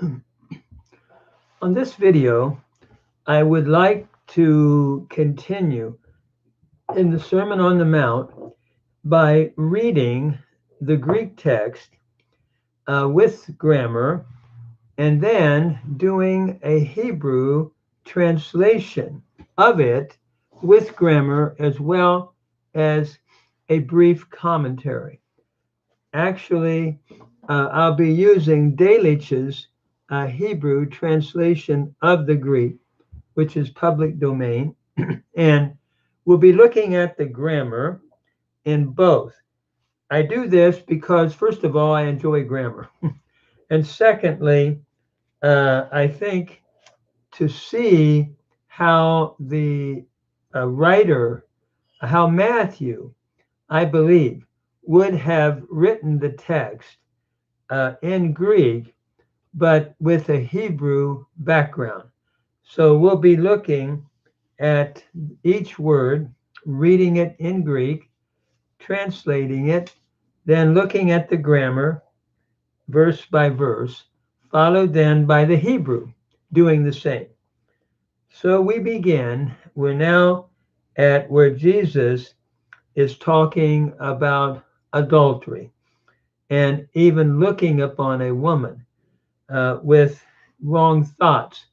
On this video, I would like to continue in the Sermon on the Mount by reading the Greek text with grammar and then doing a Hebrew translation of it with grammar as well as a brief commentary. Actually, I'll be using Delitzsch's Hebrew translation of the Greek, which is public domain, and we'll be looking at the grammar in both. I do this because, first of all, I enjoy grammar. And secondly, I think to see how the writer, how Matthew, I believe, would have written the text in Greek, but with a Hebrew background. So we'll be looking at each word, reading it in Greek, translating it, then looking at the grammar, verse by verse, followed then by the Hebrew, doing the same. So we begin. We're now at where Jesus is talking about adultery and even looking upon a woman with wrong thoughts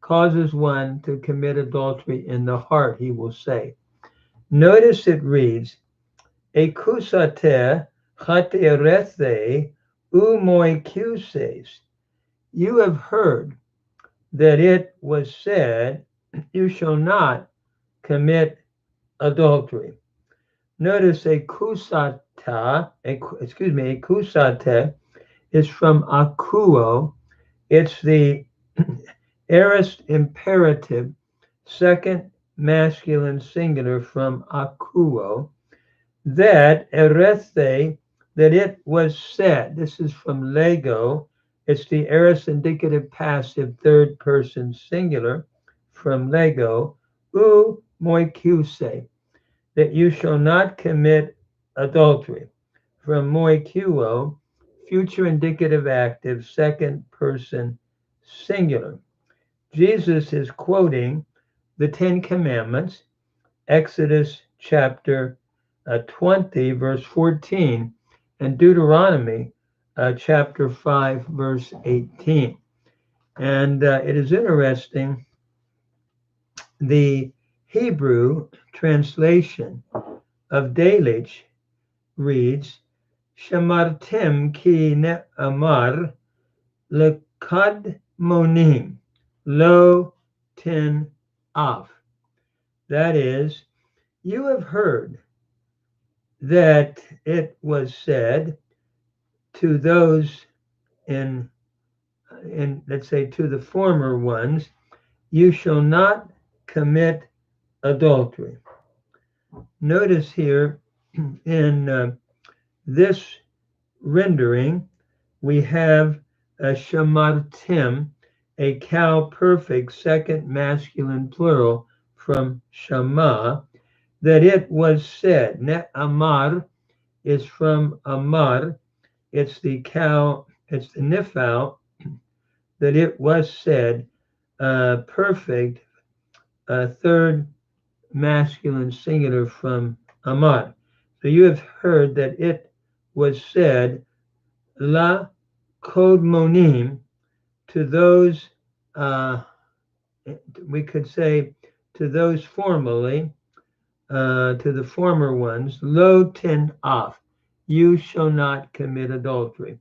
causes one to commit adultery in the heart, he will say. Notice it reads, Ekusate chaterethe umoikuses. You have heard that it was said, you shall not commit adultery. Notice ekusate is from akuo. It's the aorist imperative, second masculine singular from akuo, that erethe, that it was said. This is from lego. It's the aorist indicative passive third person singular from lego, u moikuse, that you shall not commit adultery. From moikuo, future indicative active second person singular. Jesus is quoting the Ten Commandments, Exodus chapter 20, verse 14, and Deuteronomy chapter 5, verse 18. And it is interesting, the Hebrew translation of Delitzsch reads, Shamartim ki ne'amar lekad monim lo tin af. That is, you have heard that it was said to those in let's say to the former ones, you shall not commit adultery. Notice here in this rendering, we have a shamartim, a cow perfect second masculine plural from shama, that it was said. Amar is from amar. It's the cow, it's the nifal, that it was said, perfect, third masculine singular from amar. So you have heard that it was said, la kodmonim, to those, we could say, to those formerly, to the former ones, lo ten af, you shall not commit adultery.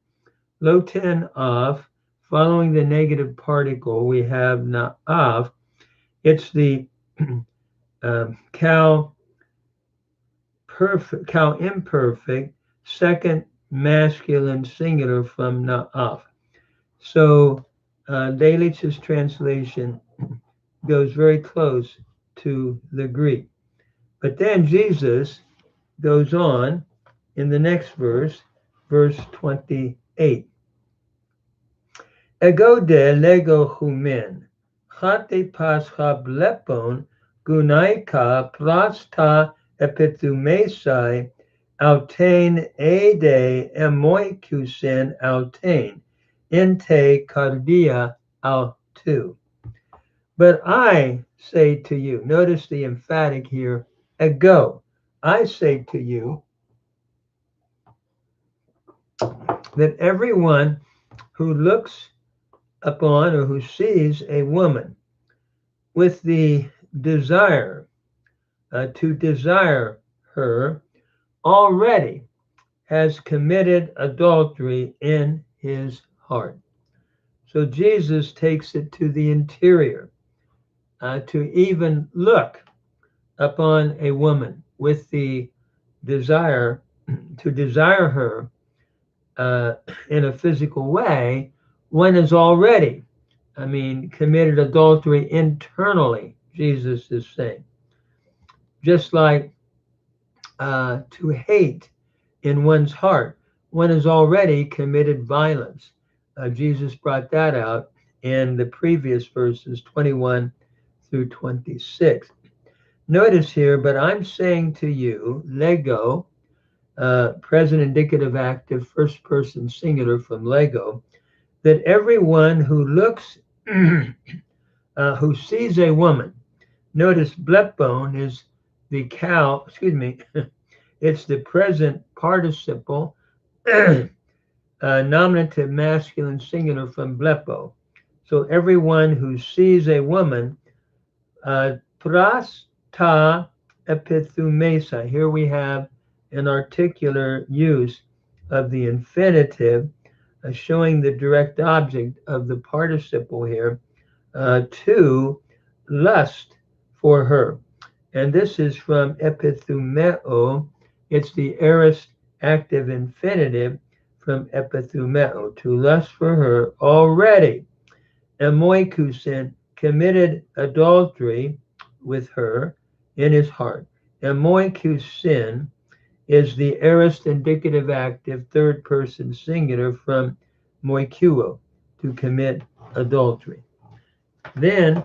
Lo ten af, following the negative particle, we have na'af. It's the cow imperfect, second masculine singular from na'af. So Delitzsch's translation goes very close to the Greek. But then Jesus goes on in the next verse, verse 28. Ego de lego humin, chate pascha blepon, gunaika prasta epithumesai, autain ede emoikusen autain. ente cardia al tu. But I say to you, notice the emphatic here, ego. I say to you that everyone who looks upon or who sees a woman with the desire to desire her already has committed adultery in his heart. So Jesus takes it to the interior, to even look upon a woman with the desire to desire her uh, in a physical way, one has already, committed adultery internally, Jesus is saying. Just like to hate in one's heart, one has already committed violence. Jesus brought that out in the previous verses 21 through 26. Notice here, but I'm saying to you, lego, present indicative active, first person singular from lego, that everyone who looks, who sees a woman, notice blepon is the cow, excuse me, it's the present participle, nominative masculine singular from blepo. So everyone who sees a woman, pras ta epithumesa. Here we have an articular use of the infinitive, showing the direct object of the participle here, to lust for her. And this is from epithumeo. It's the aorist active infinitive from epithumeo, to lust for her already. Emoikusin committed adultery with her in his heart. Emoikusin is the aorist indicative active third person singular from moikuo, to commit adultery. Then,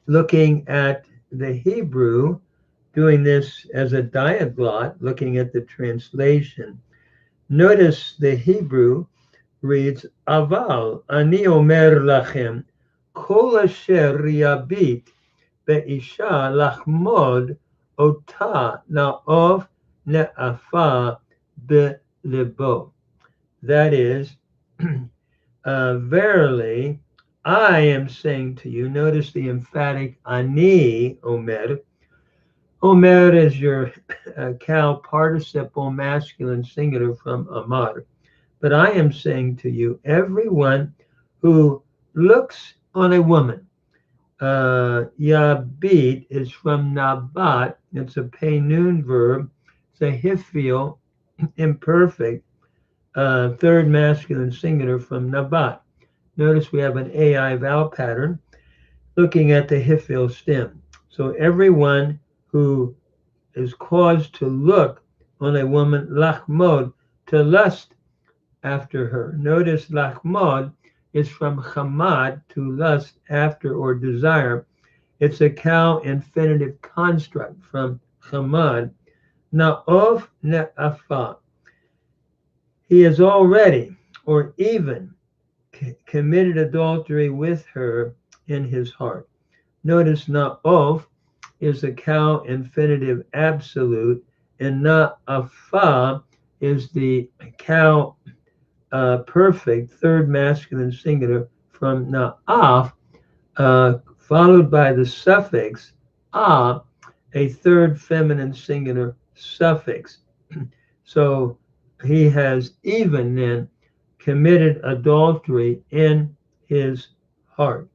looking at the Hebrew, doing this as a diaglot, looking at the translation, notice the Hebrew reads, Aval ani omer lachem, kol asher yabit be'isha lachmod ota na'ov ne'afa be'lebo. That is, verily, I am saying to you, notice the emphatic ani omer. Omer is your cow participle masculine singular from amar. But I am saying to you, everyone who looks on a woman, yabit is from nabat. It's a peinun verb. It's a hifil, imperfect, third masculine singular from nabat. Notice we have an AI vowel pattern looking at the hifil stem. So everyone who is caused to look on a woman, lachmod, to lust after her. Notice lachmod is from chamad, to lust after or desire. It's a cow infinitive construct from chamad. Na'ov ne'afa. He has already or even committed adultery with her in his heart. Notice na'ov is a cow infinitive absolute, and na'afa is the cow perfect third masculine singular from na'af, followed by the suffix a, a third feminine singular suffix. So he has even then committed adultery in his heart.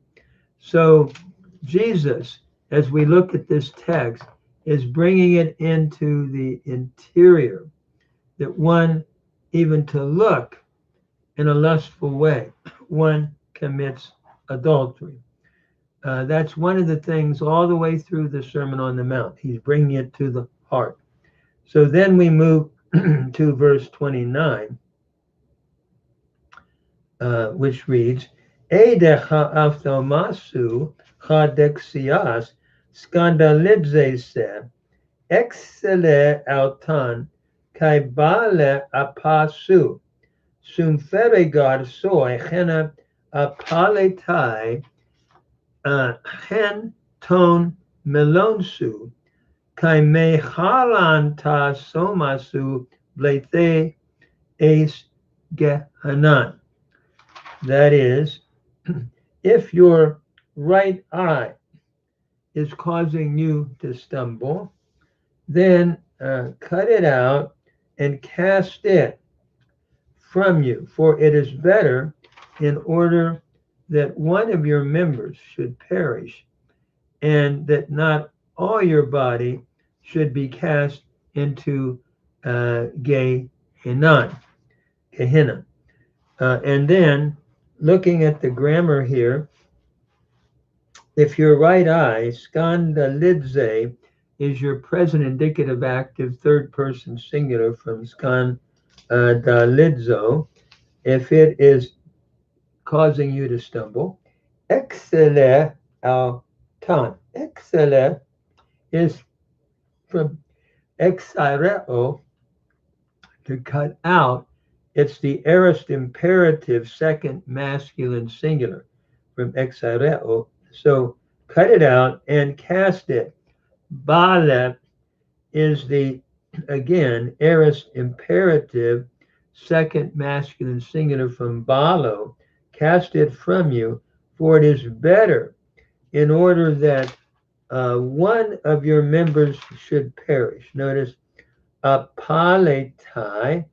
So Jesus, as we look at this text, is bringing it into the interior, that one, even to look in a lustful way, one commits adultery. That's one of the things all the way through the Sermon on the Mount. He's bringing it to the heart. So then we move to verse 29, which reads, Eidecha avtomasu chadexias skandalidzese exele altan kaibale apasu Sumferegar soy hena apaletai hen ton melonsu kai me halanta somasu blethe ace gehanan. That is, if your right eye is causing you to stumble, then cut it out and cast it from you, for it is better in order that one of your members should perish, and that not all your body should be cast into Gehenna. And then, looking at the grammar here, if your right eye, skandalidze, is your present indicative active third person singular from skandalidzo, if it is causing you to stumble, exele al tan. Exele is from exireo, to cut out. It's the aorist imperative second masculine singular from exireo. So cut it out and cast it. Bale is the, again, aorist imperative second masculine singular from balo. Cast it from you, for it is better in order that one of your members should perish. Notice apaletai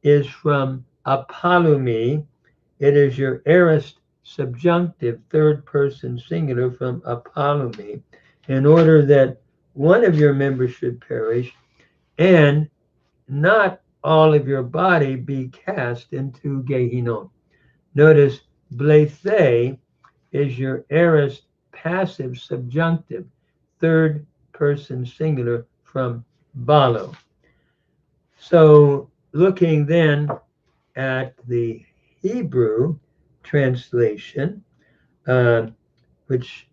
is from apalumi. It is your aorist subjunctive third person singular from apalumi, in order that one of your members should perish and not all of your body be cast into Gehinnom. Notice blethe is your aorist passive subjunctive third person singular from balo. So looking then at the Hebrew translation, which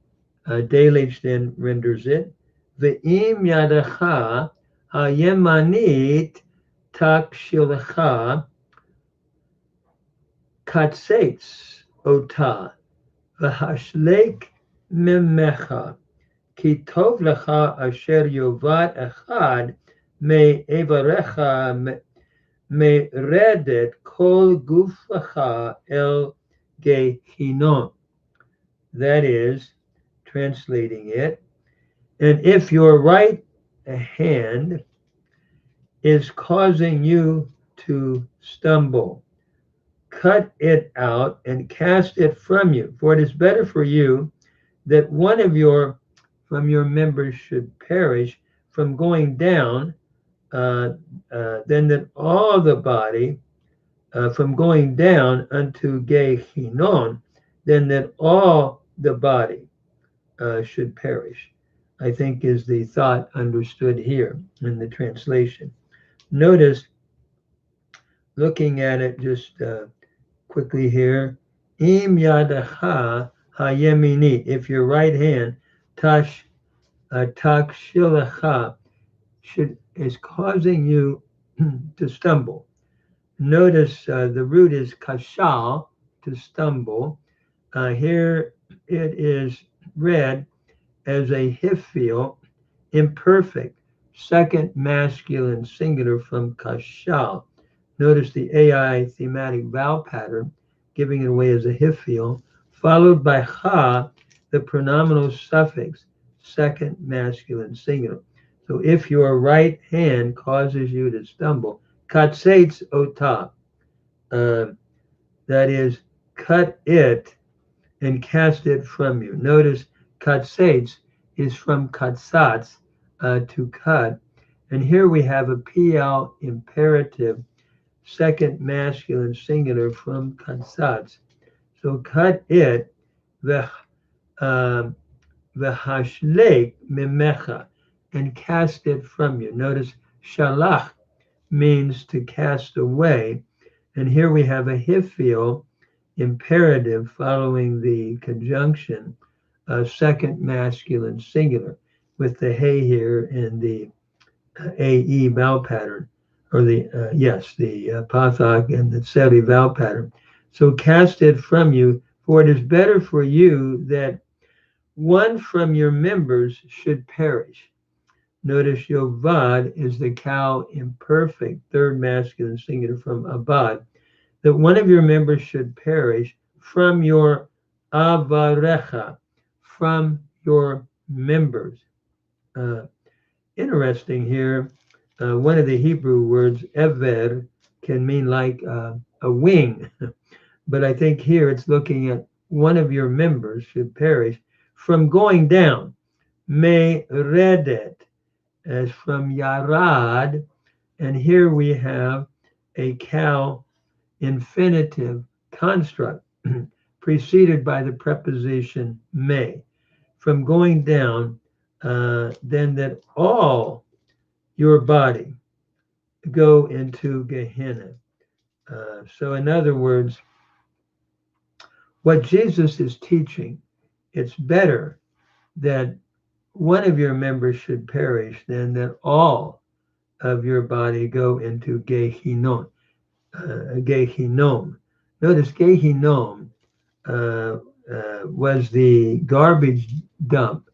Delitzsch then renders it, Ve'im yadecha hayemanit takshilcha katsetz ota v'hashlek mimecha ki tov lecha asher yovad echad me evarecha meredet kol gufecha el Gehinnom. That is, translating it, and if your right hand is causing you to stumble, cut it out and cast it from you, for it is better for you that one of your members should perish from going down than that all the body from going down unto Gehinnom, than that all the body should perish, I think is the thought understood here in the translation. Notice, looking at it just quickly here, im yadacha hayemini, if your right hand, takshilecha, is causing you to stumble. Notice the root is kashal, to stumble. Here it is read as a hifil, imperfect, second masculine singular from kashal. Notice the AI thematic vowel pattern, giving it away as a hifil, followed by ha, the pronominal suffix, second masculine singular. So if your right hand causes you to stumble, katsetz ota, that is, cut it and cast it from you. Notice katsetz is from katsatz, to cut. And here we have a PL imperative, second masculine singular from katsatz. So cut it, v'hashlek mimecha, and cast it from you. Notice shalach means to cast away. And here we have a hifil imperative following the conjunction, second masculine singular, with the hey here in the AE vowel pattern or the Pathak and the Seri vowel pattern. So cast it from you, for it is better for you that one from your members should perish. Notice Yovad is the cow imperfect, third masculine singular from Abad, that one of your members should perish from your Avarecha, from your members. Uh, Interesting here, one of the Hebrew words, ever, can mean like a wing, but I think here it's looking at one of your members should perish from going down. Me redet, as from yarad, and here we have a cow infinitive construct preceded by the preposition may. From going down, then that all your body go into Gehenna. So, in other words, what Jesus is teaching, it's better that one of your members should perish than that all of your body go into Gehinnom. Gehinnom. Notice Gehinnom was the garbage dump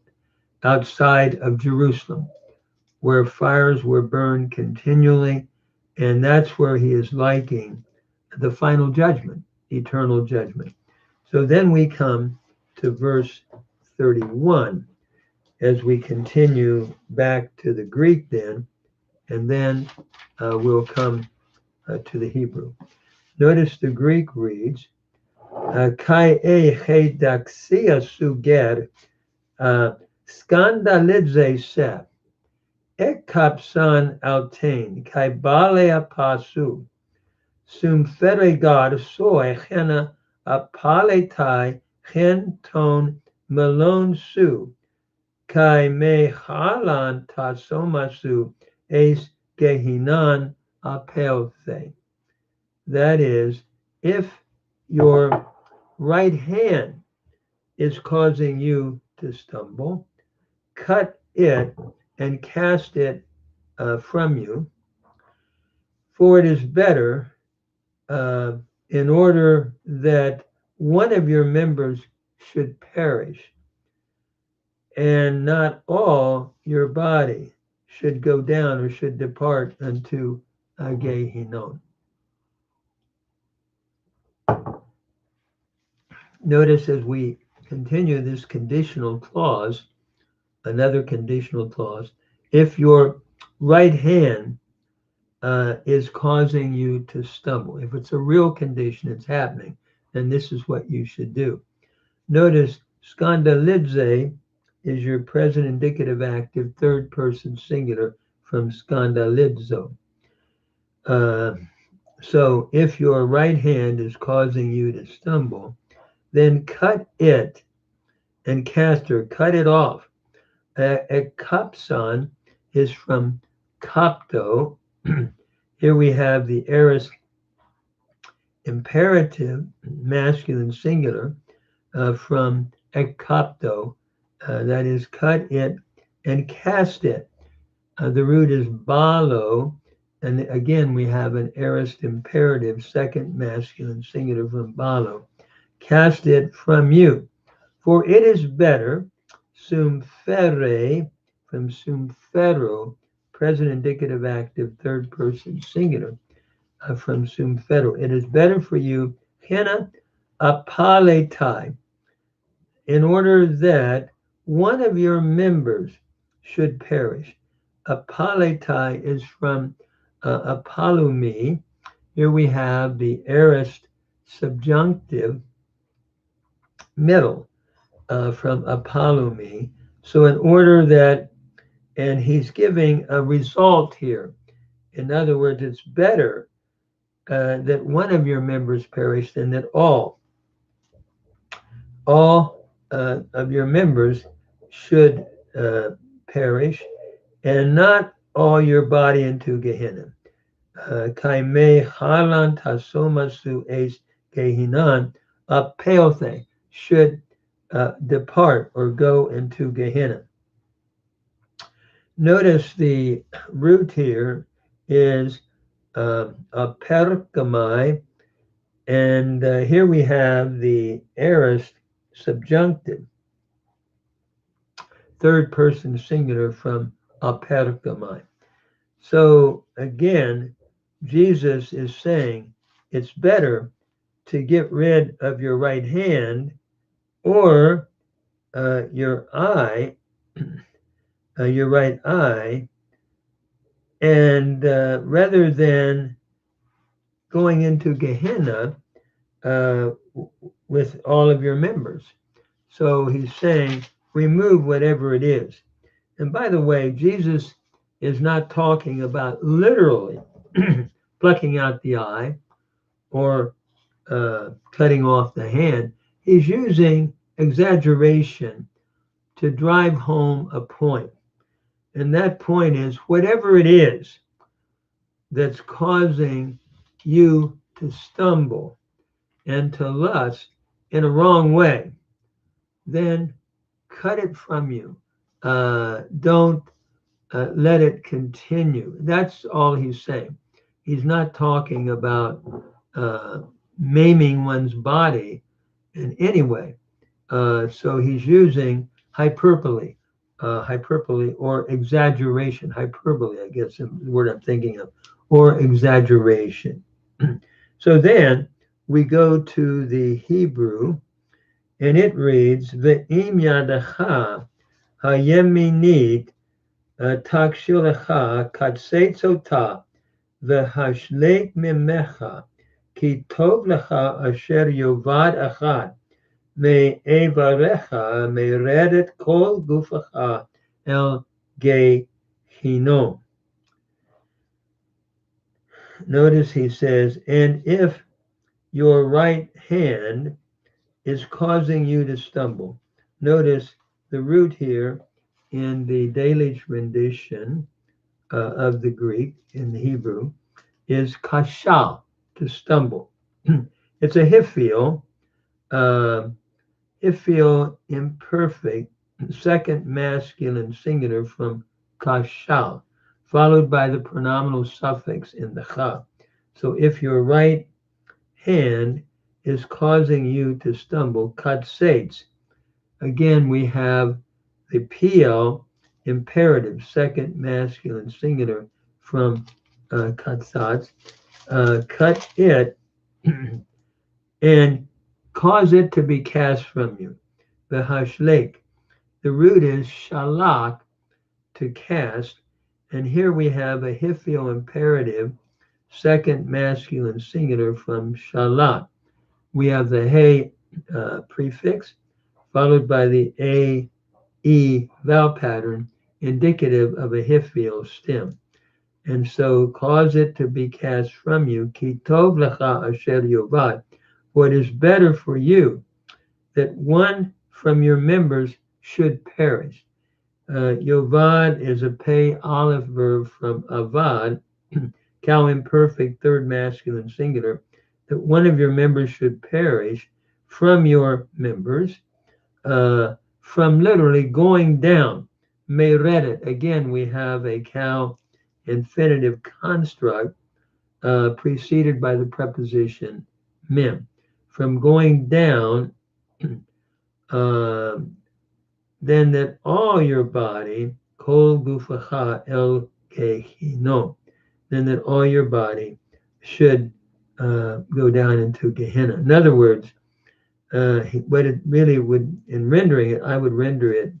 outside of Jerusalem, where fires were burned continually, and that's where he is liking the final judgment, eternal judgment. So then we come to verse 31 as we continue back to the Greek then, and then we'll come to the Hebrew. Notice the Greek reads, Kai e chedaxia suger skandalidze se ekapsan altain kai balea pasu sum feregar soe hena apaletai hen ton melon su kai me halan tasomasu es gehinan apelthe. That is, if your right hand is causing you to stumble, cut it and cast it from you, for it is better in order that one of your members should perish and not all your body should go down or should depart unto Gehinnom. Notice as we continue this conditional clause, another conditional clause, if your right hand is causing you to stumble, if it's a real condition, it's happening, then this is what you should do. Notice skandalidze is your present indicative active third person singular from skandalidzo. So if your right hand is causing you to stumble, then cut it and cast her, cut it off. Ekapson is from kopto. Here we have the aorist imperative, masculine singular, from ekopto, that is, cut it and cast it. The root is balo, and again we have an aorist imperative, second masculine singular from balo. Cast it from you, for it is better, sum fere, from sum fero, present indicative active, third person singular, from sum fero. It is better for you, hena apaletai, in order that one of your members should perish. Apaletai is from apalumi. Here we have the aorist subjunctive middle from apalumi. So in order that, and he's giving a result here. In other words, it's better that one of your members perish than that all of your members should perish, and not all your body into Gehenna. Kaime halan tasomasu es Gehinan, apelthe, should depart or go into Gehenna. Notice the root here is apergamai, and here we have the aorist subjunctive, third person singular from apergamai. So again, Jesus is saying it's better to get rid of your right hand or your eye, your right eye, and rather than going into Gehenna uh, with all of your members. So he's saying, remove whatever it is. And by the way, Jesus is not talking about literally plucking out the eye or cutting off the hand. He's using exaggeration to drive home a point. And that point is whatever it is that's causing you to stumble and to lust in a wrong way, then cut it from you. Don't let it continue. That's all he's saying. He's not talking about maiming one's body in any way. So he's using hyperbole, or exaggeration. Hyperbole, I guess, is the word I'm thinking of, or exaggeration. So then we go to the Hebrew, and it reads, Ve'im yadacha hayeminit takshilecha katsetzota v'hashlek mimecha ki tov lecha asher yovad achad me'evarecha meredet kol gufacha el gehinom. Notice he says, and if your right hand is causing you to stumble. Notice the root here in the Delitzsch rendition of the Greek in the Hebrew is kashal, to stumble. It's a hifil, hifil imperfect, second masculine singular from kashal, followed by the pronominal suffix in the cha. So if your right hand is causing you to stumble, katsetz. Again, we have the PL imperative, second masculine singular from katsatz. Cut it and cause it to be cast from you. The hashlek. The root is shalak, to cast. And here we have a hifil imperative, second masculine singular from shalak. We have the hey prefix followed by the A-E vowel pattern indicative of a hifil stem. And so cause it to be cast from you, ki tov lecha asher yovad, what is better for you, that one from your members should perish. Yovad is a pay olive verb from avad, cow imperfect, third masculine singular, that one of your members should perish from your members, from literally going down. Meredet, again, we have a cow infinitive construct preceded by the preposition mem. From going down, then that all your body, kol gufacha el gehinom, then that all your body should go down into Gehenna. In other words, what it really would, in rendering it, I would render it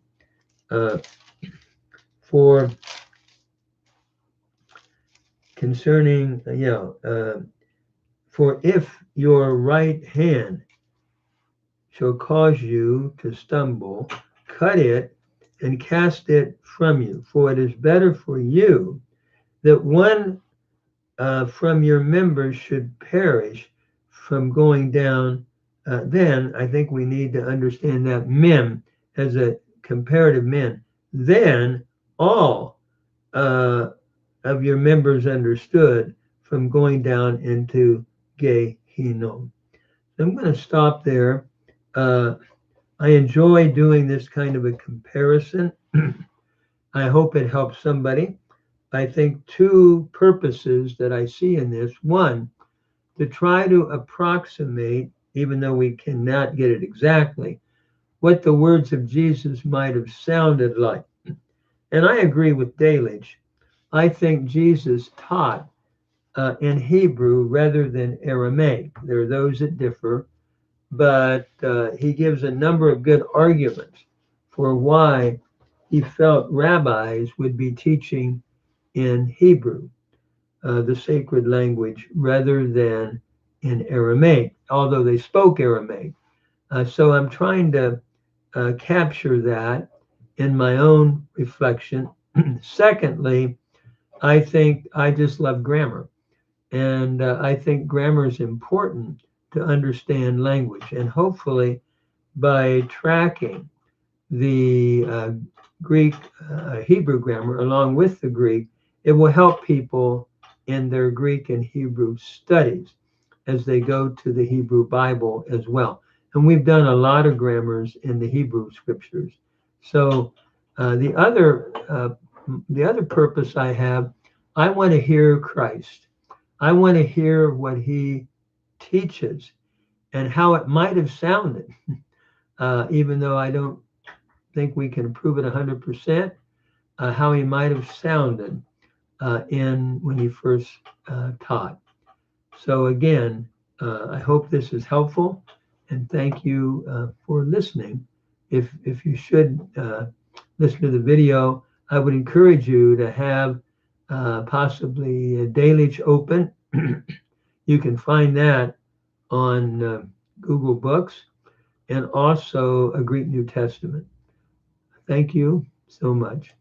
for concerning, for if your right hand shall cause you to stumble, cut it and cast it from you. For it is better for you that one from your members should perish from going down. Then I think we need to understand that mem as a comparative men. Then all of your members understood from going down into Gehinnom. I'm going to stop there. I enjoy doing this kind of a comparison. I hope it helps somebody. I think, two purposes that I see in this. One, to try to approximate, even though we cannot get it exactly, what the words of Jesus might have sounded like. And I agree with Delitzsch. I think Jesus taught in Hebrew rather than Aramaic. There are those that differ, but he gives a number of good arguments for why he felt rabbis would be teaching in Hebrew, the sacred language, rather than in Aramaic, although they spoke Aramaic. So I'm trying to capture that in my own reflection. Secondly, I think I just love grammar. And I think grammar is important to understand language. And hopefully, by tracking the Greek, Hebrew grammar along with the Greek, it will help people in their Greek and Hebrew studies as they go to the Hebrew Bible as well. And we've done a lot of grammars in the Hebrew scriptures. So the other purpose I have, I want to hear Christ. I want to hear what he teaches and how it might have sounded, even though I don't think we can prove it 100%, how he might have sounded in when he first taught. So again, I hope this is helpful, and thank you for listening. If you should listen to the video, I would encourage you to have possibly a Delitzsch open. You can find that on Google Books, and also a Greek New Testament. Thank you so much.